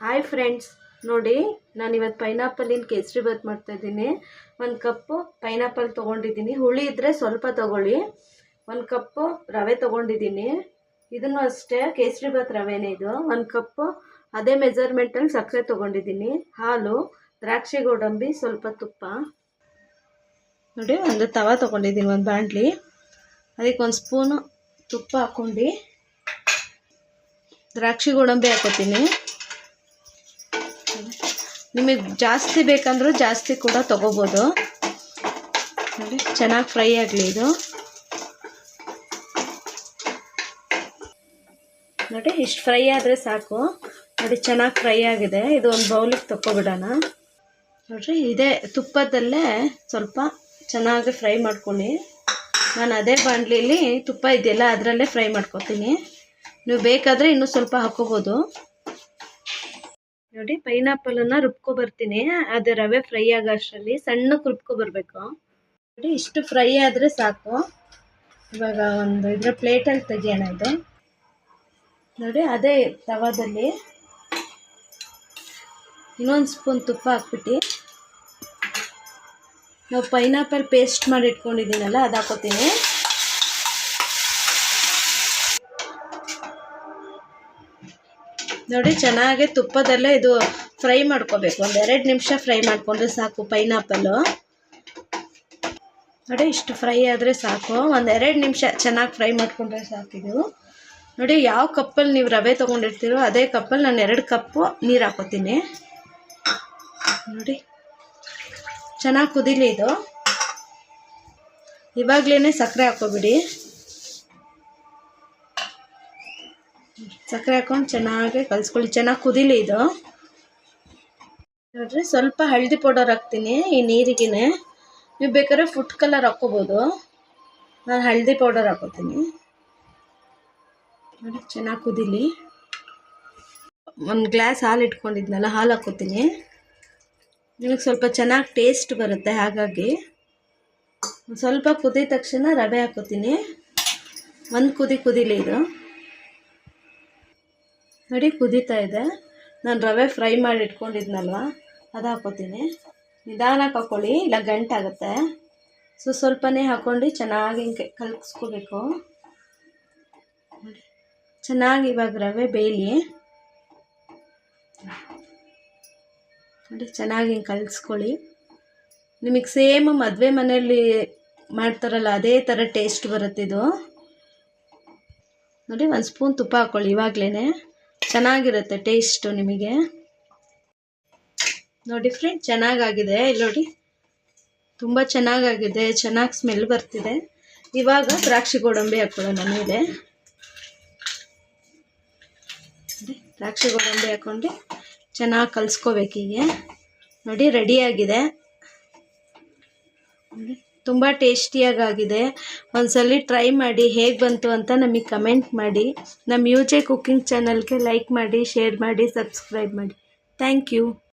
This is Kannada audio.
ಹಾಯ್ ಫ್ರೆಂಡ್ಸ್, ನೋಡಿ ನಾನಿವತ್ತು ಪೈನಾಪಲಿನ ಕೇಸರಿ ಬಾತ್ ಮಾಡ್ತಾಯಿದ್ದೀನಿ. 1 ಕಪ್ಪು ಪೈನಾಪಲ್ ತೊಗೊಂಡಿದ್ದೀನಿ. ಹುಳಿ ಇದ್ದರೆ ಸ್ವಲ್ಪ ತೊಗೊಳ್ಳಿ. 1 ಕಪ್ಪು ರವೆ ತೊಗೊಂಡಿದ್ದೀನಿ. ಇದನ್ನು ಅಷ್ಟೇ ಕೇಸರಿ ಬಾತ್ ರವೆನೇ ಇದು. 1 ಕಪ್ಪು ಅದೇ ಮೆಜರ್ಮೆಂಟಲ್ಲಿ ಸಕ್ಕರೆ ತೊಗೊಂಡಿದ್ದೀನಿ. ಹಾಲು, ದ್ರಾಕ್ಷಿ ಗೋಡಂಬಿ, ಸ್ವಲ್ಪ ತುಪ್ಪ. ನೋಡಿ ಒಂದು ತವ ತೊಗೊಂಡಿದ್ದೀನಿ, ಒಂದು ಬಾಣಲಿ. ಅದಕ್ಕೆ 1 ಸ್ಪೂನು ತುಪ್ಪ ಹಾಕ್ಕೊಂಡು ದ್ರಾಕ್ಷಿ ಗೋಡಂಬಿ ಹಾಕೋತೀನಿ. ನಿಮಗೆ ಜಾಸ್ತಿ ಬೇಕಂದ್ರೂ ಜಾಸ್ತಿ ಕೂಡ ತೊಗೋಬೋದು. ನೋಡಿ ಚೆನ್ನಾಗಿ ಫ್ರೈ ಆಗಲಿ ಇದು. ನೋಡಿ ಇಷ್ಟು ಫ್ರೈ ಆದರೆ ಸಾಕು. ನೋಡಿ ಚೆನ್ನಾಗಿ ಫ್ರೈ ಆಗಿದೆ. ಇದು ಒಂದು ಬೌಲಿಗೆ ತಗೊಬಿಡೋಣ. ನೋಡಿರಿ ಇದೇ ತುಪ್ಪದಲ್ಲೇ ಸ್ವಲ್ಪ ಚೆನ್ನಾಗಿ ಫ್ರೈ ಮಾಡ್ಕೊಳ್ಳಿ. ನಾನು ಅದೇ ಬಾಣಲಿಲಿ ತುಪ್ಪ ಇದೆಯಲ್ಲ ಅದರಲ್ಲೇ ಫ್ರೈ ಮಾಡ್ಕೊತೀನಿ. ನೀವು ಬೇಕಾದರೆ ಇನ್ನೂ ಸ್ವಲ್ಪ ಹಾಕ್ಕೋಬೋದು. ನೋಡಿ ಪೈನಾಪಲನ್ನು ರುಬ್ಕೊಬರ್ತೀನಿ. ಅದು ರವೆ ಫ್ರೈ ಆಗೋ ಅಷ್ಟರಲ್ಲಿ ಸಣ್ಣಕ್ಕೆ ರುಬ್ಕೊಬರ್ಬೇಕು. ನೋಡಿ ಇಷ್ಟು ಫ್ರೈ ಆದರೆ ಸಾಕು. ಇವಾಗ ಒಂದು ಇದರ ಪ್ಲೇಟಲ್ಲಿ ತೆಗಿಯೋಣ ಇದು. ನೋಡಿ ಅದೇ ತವಾದಲ್ಲಿ ಇನ್ನೊಂದು ಸ್ಪೂನ್ ತುಪ್ಪ ಹಾಕ್ಬಿಟ್ಟು ನಾವು ಪೈನಾಪಲ್ ಪೇಸ್ಟ್ ಮಾಡಿ ಇಟ್ಕೊಂಡಿದ್ದೀನಲ್ಲ ಅದು ಹಾಕೋತೀನಿ. ನೋಡಿ ಚೆನ್ನಾಗಿ ತುಪ್ಪದಲ್ಲೇ ಇದು ಫ್ರೈ ಮಾಡ್ಕೋಬೇಕು. 1-2 ನಿಮಿಷ ಫ್ರೈ ಮಾಡಿಕೊಂಡ್ರೆ ಸಾಕು ಪೈನಾಪಲ್ಲು. ನೋಡಿ ಇಷ್ಟು ಫ್ರೈ ಆದರೆ ಸಾಕು. 1-2 ನಿಮಿಷ ಚೆನ್ನಾಗಿ ಫ್ರೈ ಮಾಡಿಕೊಂಡ್ರೆ ಸಾಕಿದು. ನೋಡಿ ಯಾವ ಕಪ್ಪಲ್ಲಿ ನೀವು ರವೆ ತೊಗೊಂಡಿರ್ತೀರೋ ಅದೇ ಕಪ್ಪಲ್ಲಿ ನಾನು 2 ಕಪ್ಪು ನೀರು ಹಾಕೋತೀನಿ. ನೋಡಿ ಚೆನ್ನಾಗಿ ಕುದೀಲಿ ಇದು. ಇವಾಗಲೇ ಸಕ್ಕರೆ ಹಾಕೋಬಿಡಿ. ಸಕ್ಕರೆ ಹಾಕೊಂಡು ಚೆನ್ನಾಗಿ ಕಲಿಸ್ಕೊಳ್ಳಿ. ಚೆನ್ನಾಗಿ ಕುದೀಲಿ ಇದು. ನೋಡಿರಿ ಸ್ವಲ್ಪ ಹಳದಿ ಪೌಡರ್ ಹಾಕ್ತೀನಿ ಈ ನೀರಿಗೆ. ನೀವು ಬೇಕಾದ್ರೆ ಫುಡ್ ಕಲರ್ ಹಾಕ್ಕೋಬೋದು. ನಾನು ಹಳದಿ ಪೌಡರ್ ಹಾಕೋತೀನಿ. ನೋಡಿ ಚೆನ್ನಾಗಿ ಕುದೀಲಿ. 1 ಗ್ಲಾಸ್ ಹಾಲು ಇಟ್ಕೊಂಡಿದ್ನಲ್ಲ ಹಾಲು ಹಾಕ್ಕೋತೀನಿ. ನಿಮಗೆ ಸ್ವಲ್ಪ ಚೆನ್ನಾಗಿ ಟೇಸ್ಟ್ ಬರುತ್ತೆ. ಹಾಗಾಗಿ ಸ್ವಲ್ಪ ಕುದಿದ ತಕ್ಷಣ ರವೆ ಹಾಕ್ಕೋತೀನಿ. 1 ಕುದೀಲಿ ಇದು. ನೋಡಿ ಕುದೀತಾ ಇದೆ. ನಾನು ರವೆ ಫ್ರೈ ಮಾಡಿ ಇಟ್ಕೊಂಡಿದ್ನಲ್ವ ಅದು ಹಾಕ್ಕೋತೀನಿ. ನಿಧಾನಕ್ಕೆ ಹಾಕ್ಕೊಳ್ಳಿ, ಇಲ್ಲ ಗಂಟಾಗುತ್ತೆ. ಸ್ವಲ್ಪನೇ ಹಾಕ್ಕೊಂಡು ಚೆನ್ನಾಗಿ ಹಿಂಗೆ ಕಲಸ್ಕೋಬೇಕು. ಚೆನ್ನಾಗಿ ಇವಾಗ ರವೆ ಬೇಯಲಿ. ನೋಡಿ ಚೆನ್ನಾಗಿ ಹಿಂಗೆ ಕಲಿಸ್ಕೊಳ್ಳಿ. ನಿಮಗೆ ಸೇಮ್ ಮದುವೆ ಮನೆಯಲ್ಲಿ ಮಾಡ್ತಾರಲ್ಲ ಅದೇ ಥರ ಟೇಸ್ಟ್ ಬರುತ್ತಿದು. ನೋಡಿ 1 ಸ್ಪೂನ್ ತುಪ್ಪ ಹಾಕ್ಕೊಳ್ಳಿ. ಇವಾಗಲೇ ಚೆನ್ನಾಗಿರುತ್ತೆ ಟೇಸ್ಟು ನಿಮಗೆ. ನೋಡಿ ಫ್ರೆಂಡ್ ಚೆನ್ನಾಗಾಗಿದೆ. ಇಲ್ಲಿ ನೋಡಿ ತುಂಬ ಚೆನ್ನಾಗಾಗಿದೆ. ಚೆನ್ನಾಗಿ ಸ್ಮೆಲ್ ಬರ್ತಿದೆ. ಇವಾಗ ದ್ರಾಕ್ಷಿ ಗೋಡಂಬಿ ಹಾಕ್ಕೊಳ್ಳೋಣ ಮೇಲೆ. ದ್ರಾಕ್ಷಿ ಗೋಡಂಬಿ ಹಾಕ್ಕೊಂಡು ಚೆನ್ನಾಗಿ ಕಲಿಸ್ಕೋಬೇಕೀಗೆ. ನೋಡಿ ರೆಡಿಯಾಗಿದೆ. ನೋಡಿ ತುಂಬ ಟೇಸ್ಟಿಯಾಗಿದೆ. ಒಂದ್ಸಲ ಟ್ರೈ ಮಾಡಿ ಹೇಗೆ ಬಂತು ಅಂತ ನಮಗೆ ಕಮೆಂಟ್ ಮಾಡಿ. ನಮ್ಮ ಯುಜೆ ಕುಕ್ಕಿಂಗ್ ಚಾನಲ್ಗೆ ಲೈಕ್ ಮಾಡಿ, ಶೇರ್ ಮಾಡಿ, ಸಬ್ಸ್ಕ್ರೈಬ್ ಮಾಡಿ. Thank you.